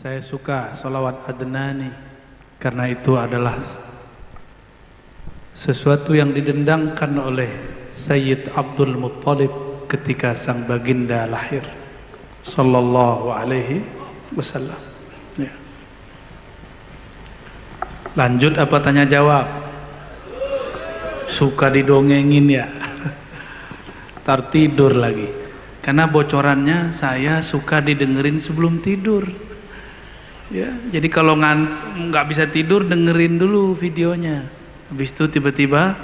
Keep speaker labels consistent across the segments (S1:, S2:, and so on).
S1: Saya suka sholawat Adnani karena itu adalah sesuatu yang didendangkan oleh Sayyid Abdul Muttalib ketika sang baginda lahir sallallahu alaihi wasallam. Ya. Lanjut apa tanya jawab? Suka didongengin ya. Tar tidur lagi. Karena bocorannya saya suka didengerin sebelum tidur. Ya, jadi kalau nggak bisa tidur dengerin dulu videonya. Habis itu tiba-tiba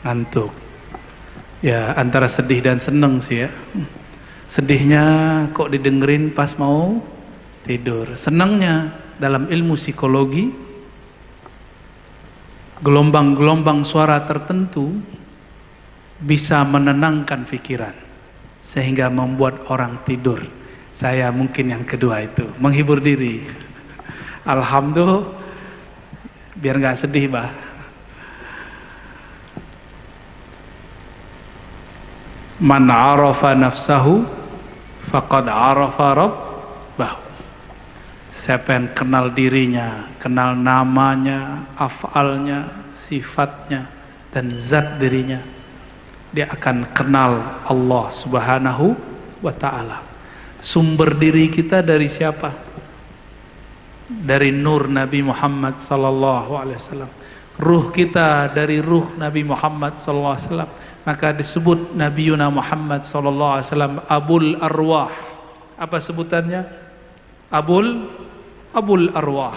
S1: ngantuk. Ya, antara sedih dan seneng sih ya. Sedihnya kok didengerin pas mau tidur. Senangnya dalam ilmu psikologi, gelombang-gelombang suara tertentu bisa menenangkan pikiran sehingga membuat orang tidur. Saya mungkin yang kedua itu, menghibur diri. Alhamdulillah, biar nggak sedih bah. Man arafa nafsahu faqad arafa rabbahu. Siapa yang kenal dirinya, kenal namanya, afalnya, sifatnya, dan zat dirinya, dia akan kenal Allah Subhanahu wa ta'ala. Sumber diri kita dari siapa? Dari nur Nabi Muhammad sallallahu alaihi wasallam. Ruh kita dari ruh Nabi Muhammad sallallahu alaihi wasallam. Maka disebut Nabiuna Muhammad sallallahu alaihi wasallam Abul Arwah. Apa sebutannya? Abul Arwah.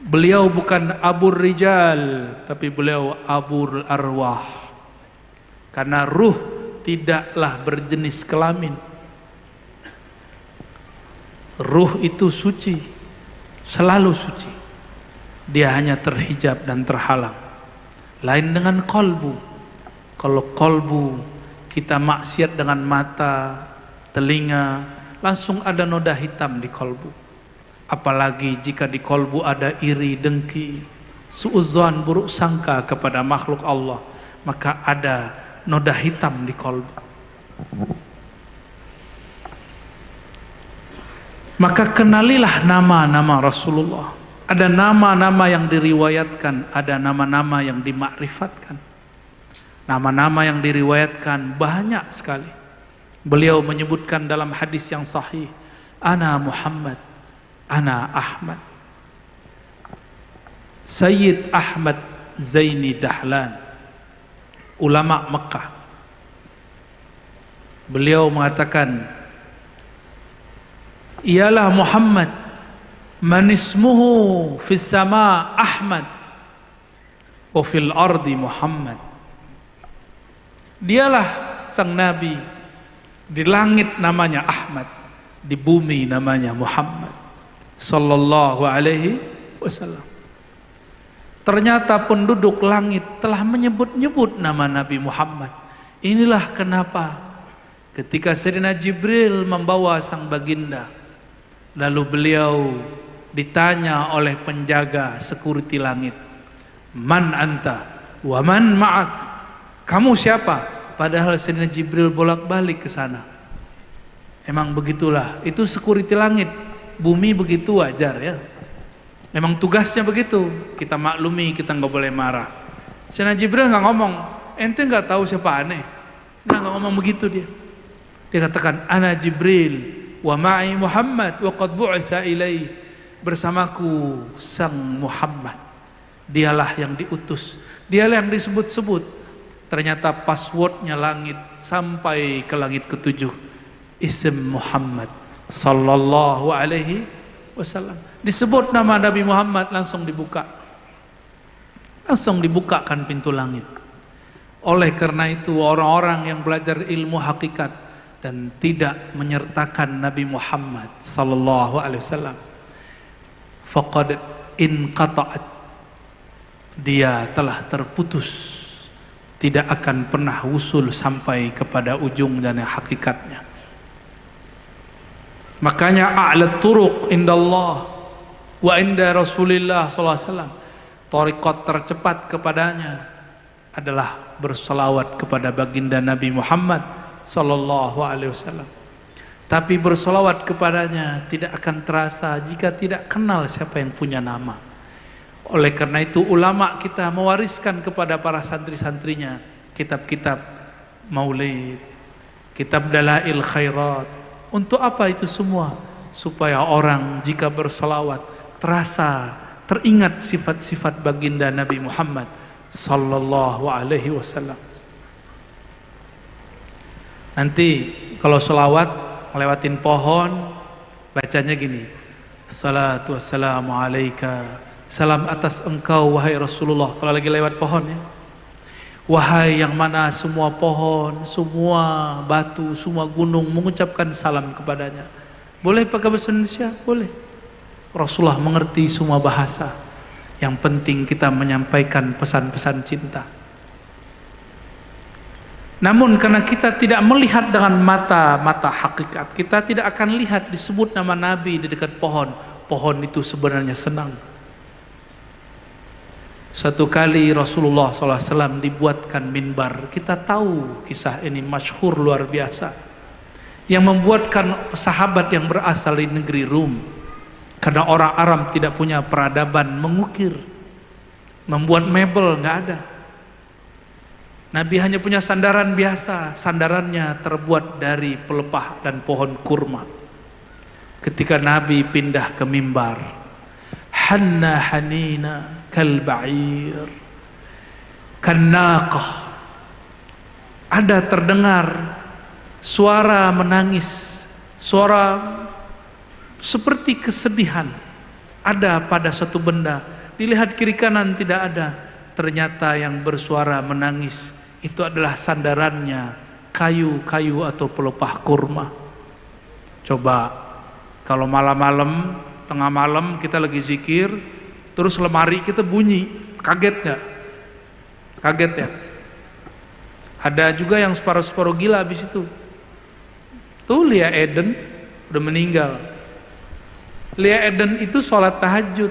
S1: Beliau bukan Abul Rijal, tapi beliau Abul Arwah. Karena ruh tidaklah berjenis kelamin. Ruh itu suci, selalu suci. Dia hanya terhijab dan terhalang. Lain dengan kolbu. Kalau kolbu kita maksiat dengan mata, telinga, langsung ada noda hitam di kolbu. Apalagi jika di kolbu ada iri, dengki, suudzon, buruk sangka kepada makhluk Allah, maka ada noda hitam di kolbu. Maka kenalilah nama-nama Rasulullah. Ada nama-nama yang diriwayatkan, ada nama-nama yang dimakrifatkan. Nama-nama yang diriwayatkan banyak sekali. Beliau menyebutkan dalam hadis yang sahih, Ana Muhammad, Ana Ahmad. Sayyid Ahmad Zaini Dahlan, ulama Mekah. Beliau mengatakan, ialah Muhammad, man ismuhu fis sama Ahmad wa fil ardi Muhammad. Dialah sang Nabi, di langit namanya Ahmad, di bumi namanya Muhammad sallallahu alaihi wasallam. Ternyata penduduk langit telah menyebut-nyebut nama Nabi Muhammad. Inilah kenapa ketika Sayyidina Jibril membawa sang baginda, lalu beliau ditanya oleh penjaga security langit, Man anta wa man ma'ak? Kamu siapa? Padahal Sayyidina Jibril bolak-balik ke sana. Emang begitulah, itu security langit. Bumi begitu wajar ya. Memang tugasnya begitu. Kita maklumi, kita nggak boleh marah. Sayyidina Jibril nggak ngomong, ente nggak tahu siapa aneh. Nggak ngomong begitu dia. Dia katakan, Ana Jibril wa ma'i Muhammad wa qad bu'itha ilaih. Bersamaku sang Muhammad. Dialah yang diutus. Dialah yang disebut-sebut. Ternyata passwordnya langit sampai ke langit ketujuh. Ism Muhammad sallallahu alaihi wasallam. Disebut nama Nabi Muhammad langsung dibuka. Langsung dibukakan pintu langit. Oleh karena itu orang-orang yang belajar ilmu hakikat dan tidak menyertakan Nabi Muhammad sallallahu alaihi wasallam, faqad inqata'at, dia telah terputus, tidak akan pernah wusul sampai kepada ujung dan hakikatnya. Makanya a'la turuq indallah wa inda Rasulillah sallallahu alaihi wasallam, thariqat tercepat kepadanya adalah berselawat kepada baginda Nabi Muhammad sallallahu alaihi wasallam. Tapi bersolawat kepadanya tidak akan terasa jika tidak kenal siapa yang punya nama. Oleh karena itu ulama kita mewariskan kepada para santri-santrinya kitab-kitab maulid, kitab dalail khairat. Untuk apa itu semua? Supaya orang jika bersolawat terasa, teringat sifat-sifat baginda Nabi Muhammad sallallahu alaihi wasallam. Nanti kalau solawat lewatin pohon, bacanya gini, salatu wassalamu alaika, salam atas engkau wahai Rasulullah. Kalau lagi lewat pohon ya, wahai yang mana semua pohon, semua batu, semua gunung mengucapkan salam kepadanya. Boleh pakai bahasa Indonesia? Boleh. Rasulullah mengerti semua bahasa. Yang penting kita menyampaikan pesan-pesan cinta. Namun karena kita tidak melihat dengan mata hakikat, kita tidak akan lihat disebut nama Nabi di dekat pohon. Pohon itu sebenarnya senang. Suatu kali Rasulullah SAW dibuatkan minbar. Kita tahu kisah ini masyhur luar biasa. Yang membuatkan sahabat yang berasal dari negeri Rum. Karena orang Arab tidak punya peradaban mengukir. Membuat mebel nggak ada. Nabi hanya punya sandaran biasa. Sandarannya terbuat dari pelepah dan pohon kurma. Ketika Nabi pindah ke mimbar, hanna hanina kal ba'ir kan naqah, ada terdengar suara menangis, suara seperti kesedihan ada pada satu benda. Dilihat kiri kanan tidak ada. Ternyata yang bersuara menangis itu adalah sandarannya, kayu-kayu atau pelepah kurma. Coba kalau malam-malam, tengah malam kita lagi zikir, terus lemari kita bunyi, kaget gak? Kaget ya? Ada juga yang separuh-separuh gila habis itu. Tuh Lia Eden udah meninggal. Lia Eden itu sholat tahajud.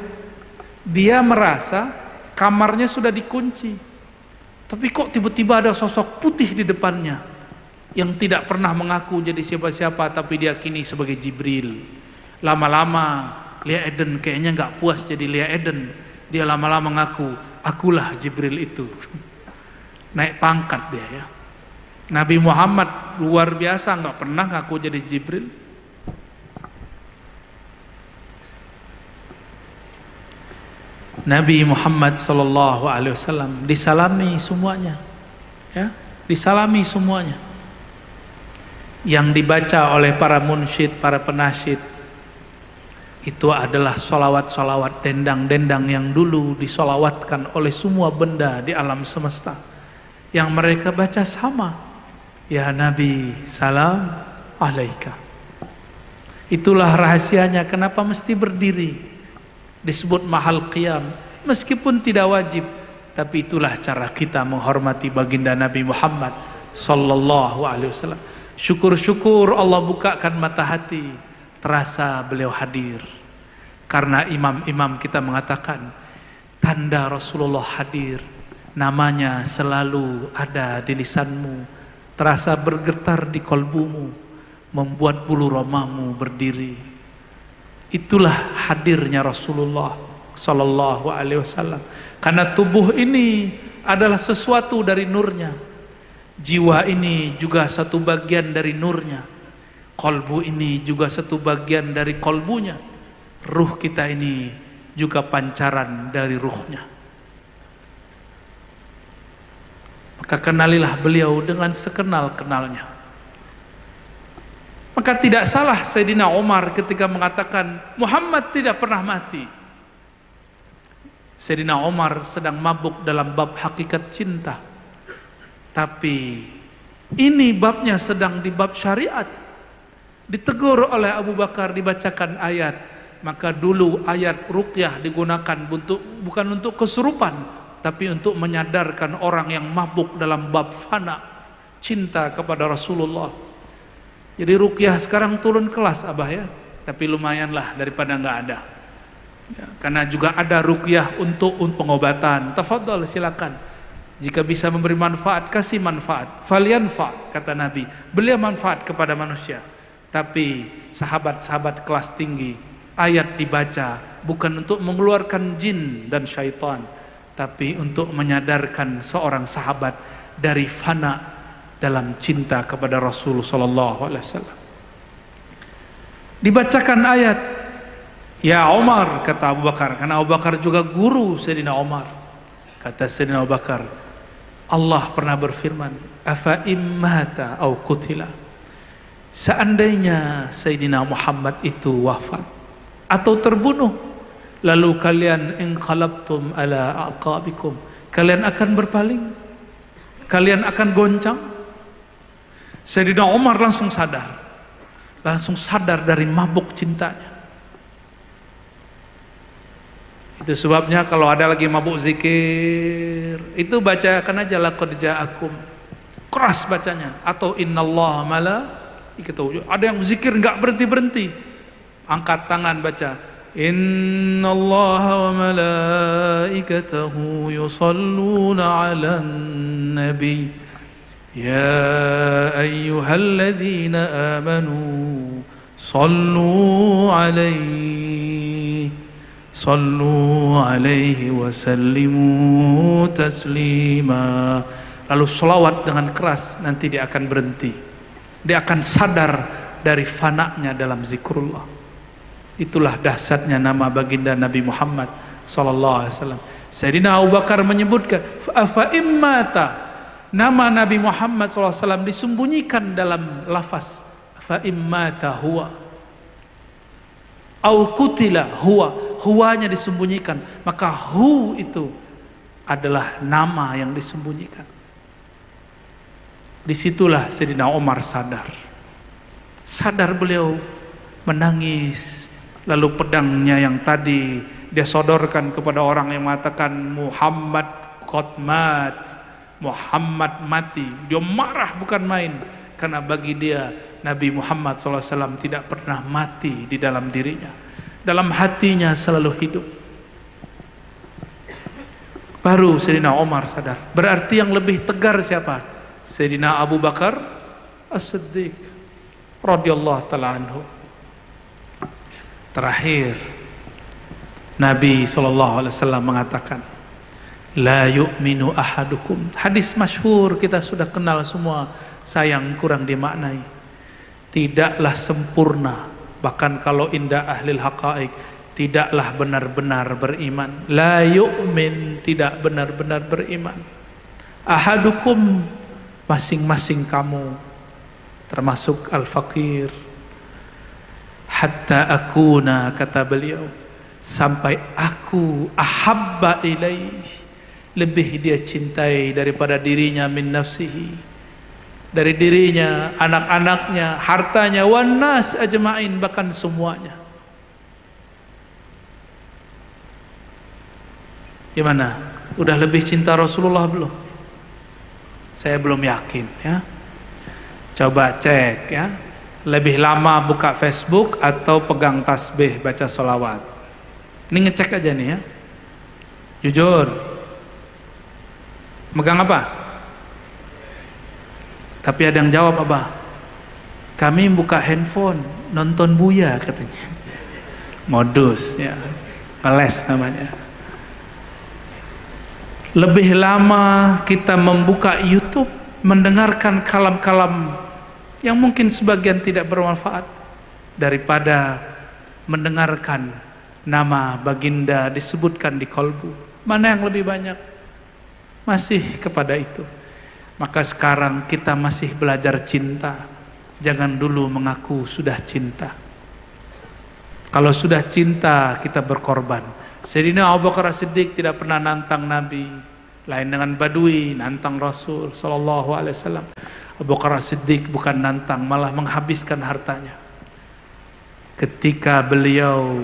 S1: Dia merasa kamarnya sudah dikunci. Tapi kok tiba-tiba ada sosok putih di depannya yang tidak pernah mengaku jadi siapa-siapa, tapi diyakini sebagai Jibril. Lama-lama Lia Eden kayaknya nggak puas jadi Lia Eden. Dia lama-lama mengaku, akulah Jibril itu. Naik pangkat dia ya. Nabi Muhammad luar biasa, nggak pernah ngaku jadi Jibril. Nabi Muhammad sallallahu alaihi wasallam disalami semuanya, ya, disalami semuanya. Yang dibaca oleh para munsyid, para penasyid itu adalah solawat-solawat dendang-dendang yang dulu disolawatkan oleh semua benda di alam semesta. Yang mereka baca sama, ya Nabi salam alaika. Itulah rahasianya kenapa mesti berdiri. Disebut mahal qiyam, meskipun tidak wajib, tapi itulah cara kita menghormati baginda Nabi Muhammad sallallahu alaihi wasallam. Syukur-syukur Allah bukakan mata hati, terasa beliau hadir. Karena imam-imam kita mengatakan tanda Rasulullah hadir, namanya selalu ada di lisanmu, terasa bergetar di kolbumu, membuat bulu romamu berdiri. Itulah hadirnya Rasulullah sallallahu alaihi wasallam. Karena tubuh ini adalah sesuatu dari nurnya. Jiwa ini juga satu bagian dari nurnya. Kolbu ini juga satu bagian dari kolbunya. Ruh kita ini juga pancaran dari ruhnya. Maka kenalilah beliau dengan sekenal-kenalnya. Maka tidak salah Sayyidina Umar ketika mengatakan Muhammad tidak pernah mati. Sayyidina Umar sedang mabuk dalam bab hakikat cinta. Tapi ini babnya sedang di bab syariat. Ditegur oleh Abu Bakar, dibacakan ayat. Maka dulu ayat ruqyah digunakan bukan untuk kesurupan, tapi untuk menyadarkan orang yang mabuk dalam bab fana, cinta kepada Rasulullah. Jadi ruqyah sekarang turun kelas Abah ya, tapi lumayanlah daripada nggak ada. Ya, karena juga ada ruqyah untuk pengobatan. Tafadhol silakan. Jika bisa memberi manfaat, kasih manfaat. Falyanfa kata Nabi, beliau manfaat kepada manusia. Tapi sahabat-sahabat kelas tinggi, ayat dibaca bukan untuk mengeluarkan jin dan syaitan, tapi untuk menyadarkan seorang sahabat dari fana dalam cinta kepada Rasul sallallahu alaihi wasallam. Dibacakan ayat, ya Umar, kata Abu Bakar, karena Abu Bakar juga guru Sayyidina Umar. Kata Sayyidina Abu Bakar, Allah pernah berfirman, afa immata au qutila, seandainya Sayyidina Muhammad itu wafat atau terbunuh, lalu kalian inqalabtum ala aqabikum, kalian akan berpaling, kalian akan goncang. Sayyidina Umar langsung sadar dari mabuk cintanya. Itu sebabnya kalau ada lagi mabuk zikir, itu bacakan aja laqad ja'akum, keras bacanya, atau innallaha malaikatahu. Ada yang zikir enggak berhenti-berhenti, angkat tangan baca innallaha wa malaikatahu yusalluna 'alan nabi ya ayyuhalladzina amanu sallu 'alaihi wa sallimu taslima. Lalu selawat dengan keras, nanti dia akan berhenti. Dia akan sadar dari fananya dalam zikrullah. Itulah dahsyatnya nama baginda Nabi Muhammad sallallahu alaihi wasallam. Sayyidina Abu Bakar menyebutkan fa immata, nama Nabi Muhammad sallallahu alaihi wasallam disembunyikan dalam lafaz fa immata huwa au qutila huwa, huwanya disembunyikan, maka hu itu adalah nama yang disembunyikan. Disitulah Sayyidina Umar sadar beliau menangis. Lalu pedangnya yang tadi dia sodorkan kepada orang yang mengatakan Muhammad qad mat, Muhammad mati. Dia marah bukan main, karena bagi dia Nabi Muhammad SAW tidak pernah mati di dalam dirinya, dalam hatinya selalu hidup. Baru Sayyidina Umar sadar. Berarti yang lebih tegar siapa? Sayyidina Abu Bakar As-Siddiq radhiyallahu ta'ala anhu. Terakhir Nabi SAW mengatakan la yu'minu ahadukum, hadis masyhur kita sudah kenal semua, sayang kurang dimaknai. Tidaklah sempurna, bahkan kalau indah ahlil haqa'iq, tidaklah benar-benar beriman. La yu'min, tidak benar-benar beriman. Ahadukum, masing-masing kamu, termasuk al-faqir, hatta akuna, kata beliau, sampai aku ahabba ilaih, lebih dia cintai daripada dirinya, min nafsihi, dari dirinya, anak-anaknya, hartanya, wan nas ajma'in, bahkan semuanya. Gimana? Udah lebih cinta Rasulullah belum? Saya belum yakin ya. Coba cek ya. Lebih lama buka Facebook atau pegang tasbih baca sholawat? Ini ngecek aja nih ya. Jujur. Megang apa? Tapi ada yang jawab apa? Kami buka handphone, nonton Buya katanya. Modus ya. Meles namanya. Lebih lama kita membuka YouTube, mendengarkan kalam-kalam yang mungkin sebagian tidak bermanfaat, daripada mendengarkan nama baginda disebutkan di kolbu. Mana yang lebih banyak? Masih kepada itu. Maka sekarang kita masih belajar cinta. Jangan dulu mengaku sudah cinta. Kalau sudah cinta, kita berkorban. Sayyidina Abu Bakar As-Siddiq tidak pernah nantang Nabi, lain dengan Badui nantang Rasul sallallahu alaihi wasallam. Abu Bakar As-Siddiq bukan nantang, malah menghabiskan hartanya. Ketika beliau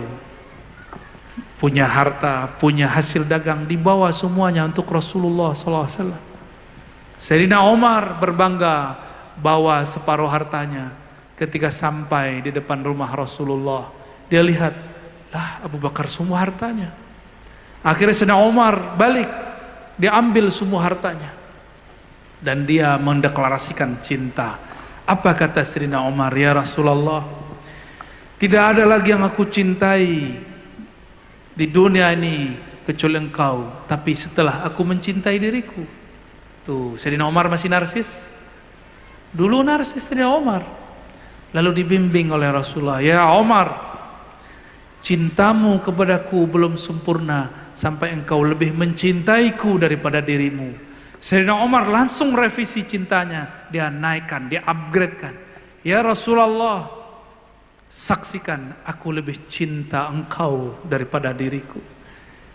S1: punya harta, punya hasil dagang, dibawa semuanya untuk Rasulullah sallallahu alaihi wasallam. Sayyidina Umar berbangga bawa separuh hartanya. Ketika sampai di depan rumah Rasulullah, dia lihat, lah Abu Bakar semua hartanya. Akhirnya Sayyidina Umar balik, dia ambil semua hartanya, dan dia mendeklarasikan cinta. Apa kata Sayyidina Umar? Ya Rasulullah, tidak ada lagi yang aku cintai di dunia ini kecuali engkau. Tapi setelah aku mencintai diriku. Tuh, Sayyidina Umar masih narsis. Dulu narsis Sayyidina Umar. Lalu dibimbing oleh Rasulullah. Ya Umar, cintamu kepadaku belum sempurna sampai engkau lebih mencintaiku daripada dirimu. Sayyidina Umar langsung revisi cintanya. Dia naikkan, dia upgradekan. Ya Rasulullah, saksikan aku lebih cinta engkau daripada diriku.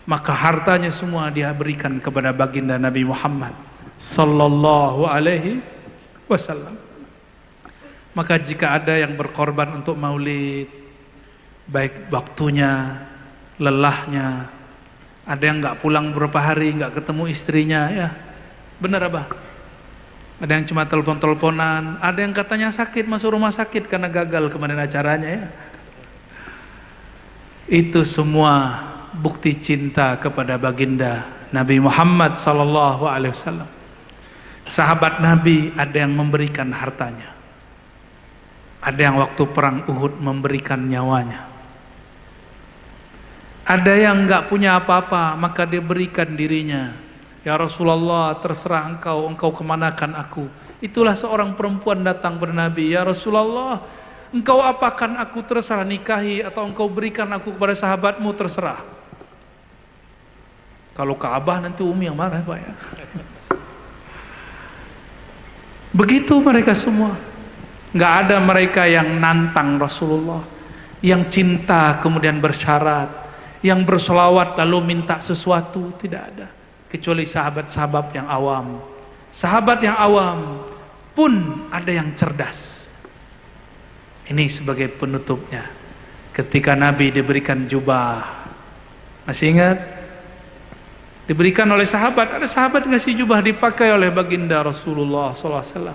S1: Maka hartanya semua dia berikan kepada baginda Nabi Muhammad sallallahu alaihi wasallam. Maka jika ada yang berkorban untuk maulid, baik waktunya, lelahnya, ada yang nggak pulang beberapa hari, nggak ketemu istrinya, ya benar apa? Ada yang cuma telepon-teleponan, ada yang katanya sakit, masuk rumah sakit karena gagal kemarin acaranya, ya. Itu semua bukti cinta kepada baginda Nabi Muhammad sallallahu alaihi wasallam. Sahabat Nabi ada yang memberikan hartanya, ada yang waktu perang Uhud memberikan nyawanya, ada yang nggak punya apa-apa maka dia berikan dirinya. Ya Rasulullah, terserah engkau kemanakan aku. Itulah seorang perempuan datang kepada Nabi. Ya Rasulullah, engkau apakan aku, terserah nikahi atau engkau berikan aku kepada sahabatmu, terserah. Kalau Ka'bah nanti Umi yang marah Pak, ya. Begitu mereka semua. Nggak ada mereka yang nantang Rasulullah, yang cinta kemudian bersyarat, yang bersolawat lalu minta sesuatu, tidak ada. Kecuali sahabat-sahabat yang awam. Sahabat yang awam pun ada yang cerdas. Ini sebagai penutupnya. Ketika Nabi diberikan jubah, masih ingat? Diberikan oleh sahabat. Ada sahabat ngasih jubah dipakai oleh baginda Rasulullah SAW.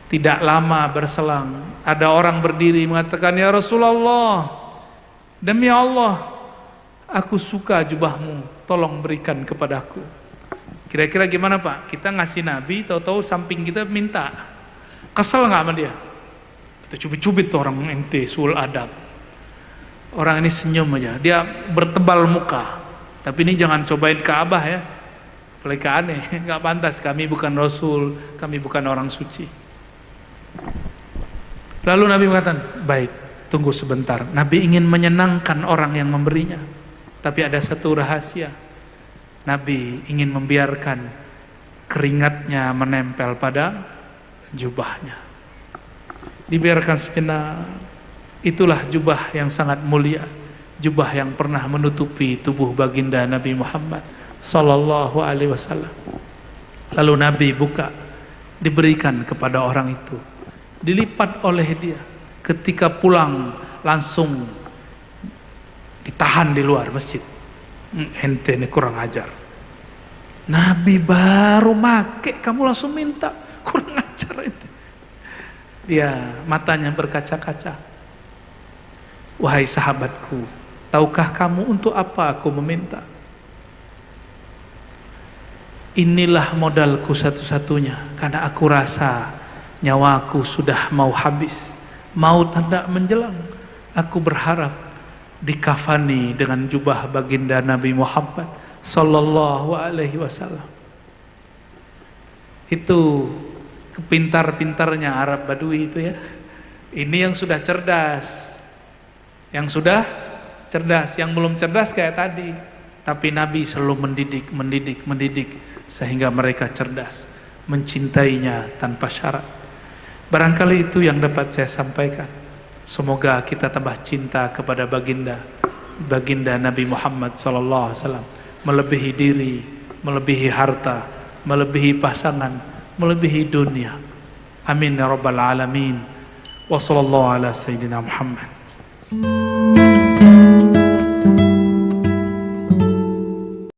S1: Tidak lama berselang, ada orang berdiri mengatakan, ya Rasulullah, demi Allah, aku suka jubahmu, tolong berikan kepadaku. Kira-kira gimana Pak? Kita ngasih Nabi, tahu-tahu samping kita minta. Kesel nggak sama dia? Kita cubit-cubit tuh orang ente, sul adab. Orang ini senyum aja, dia bertebal muka. Tapi ini jangan cobain Ka'bah ya, apalagi aneh, nggak pantas. Kami bukan Rasul, kami bukan orang suci. Lalu Nabi mengatakan, baik, tunggu sebentar. Nabi ingin menyenangkan orang yang memberinya. Tapi ada satu rahasia. Nabi ingin membiarkan keringatnya menempel pada jubahnya. Dibiarkan sejenak. Itulah jubah yang sangat mulia. Jubah yang pernah menutupi tubuh baginda Nabi Muhammad sallallahu alaihi wasallam. Lalu Nabi buka, diberikan kepada orang itu. Dilipat oleh dia. Ketika pulang langsung ditahan di luar masjid. Ente ini kurang ajar. Nabi baru make, kamu langsung minta. Kurang ajar ente. Dia matanya berkaca-kaca. Wahai sahabatku, tahukah kamu untuk apa aku meminta? Inilah modalku satu-satunya. Karena aku rasa nyawaku sudah mau habis. Maut hendak menjelang. Aku berharap dikafani dengan jubah baginda Nabi Muhammad sallallahu alaihi wasallam. Itu kepintar-pintarnya Arab Badui itu ya. Ini yang sudah cerdas. Yang sudah cerdas, yang belum cerdas kayak tadi. Tapi Nabi selalu mendidik sehingga mereka cerdas, mencintainya tanpa syarat. Barangkali itu yang dapat saya sampaikan. Semoga kita tambah cinta kepada baginda Nabi Muhammad sallallahu alaihi wasallam, melebihi diri, melebihi harta, melebihi pasangan, melebihi dunia. Amin ya rabbal alamin. Wa sallallahu ala sayyidina Muhammad.